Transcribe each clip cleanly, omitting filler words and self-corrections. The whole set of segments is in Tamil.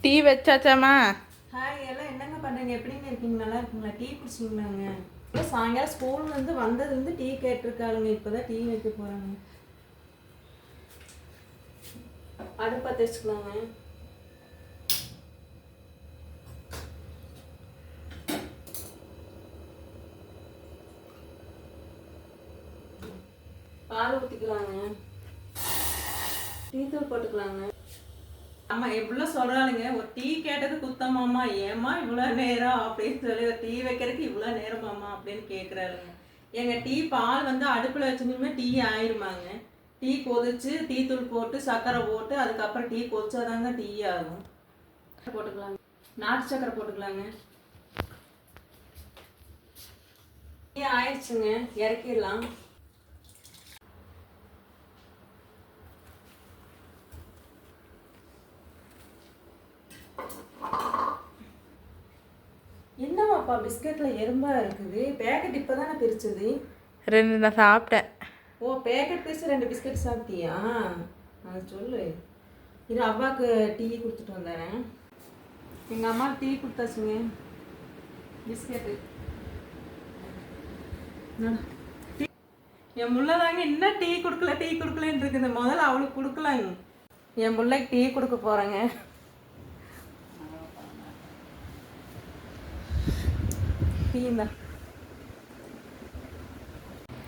டீ வச்சாச்சாம்மா? ஹாய், எல்லாம் என்னங்க பண்ணுறீங்க? எப்படிங்க இருக்கீங்க? நல்லா இருக்குங்களா? டீ குடிச்சிங்களாங்க? இப்போ சாயங்காலம் ஸ்கூல்லேருந்து வந்ததுலேருந்து டீ கேட்டிருக்காளுங்க. இப்போ தான் டீ வைக்க போகிறாங்க. அடுப்பு பற்ற வச்சுக்கலாங்க. பால் ஊற்றிக்கலாங்க. டீ தூள் போட்டுக்கலாங்க. ஆமாம், எவ்வளோ சொல்கிறாளுங்க, ஒரு டீ கேட்டது குத்தமாம்மா, ஏம்மா இவ்வளோ நேரம் அப்படின்னு சொல்லி, ஒரு டீ வைக்கிறதுக்கு இவ்வளோ நேரமாம்மா அப்படின்னு கேட்குறாளுங்க. எங்கள் டீ பால் வந்து அடுப்பில் வச்சுருந்தோம்னா டீ ஆயிருமாங்க. டீ கொதிச்சு டீ தூள் போட்டு சர்க்கரை போட்டு அதுக்கப்புறம் டீ கொதிச்சாதாங்க டீ ஆகும். போட்டுக்கலாங்க, நாட்டு சர்க்கரை போட்டுக்கலாங்க. டீ ஆயிடுச்சுங்க, இறக்கிடலாம். என்னவாப்பா பிஸ்கெட்டில் எறும்பாக இருக்குது? பேக்கெட் இப்போ தானே பிரிச்சது. 2 நான் சாப்பிட்டேன். ஓ, பேக்கெட் பிரித்து 2 பிஸ்கெட் சாப்பிட்டியா? அது சொல்லு. இது அவ்வாவுக்கு டீ கொடுத்துட்டு வந்தேன். எங்கள் அம்மா டீ கொடுத்தாச்சுங்க. பிஸ்கெட்டு என் முள்ளதாங்க இன்னும் டீ கொடுக்கலன்னு இருக்குது. முதல்ல அவளுக்கு கொடுக்கலாங்க. என் முள்ளைக்கு டீ கொடுக்க போகிறேங்க. டீ தான்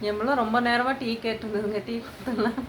என் முள்ள ரொம்ப நேரமாக டீ கேட்டுருந்ததுங்க. டீ கொடுத்துடலாம்.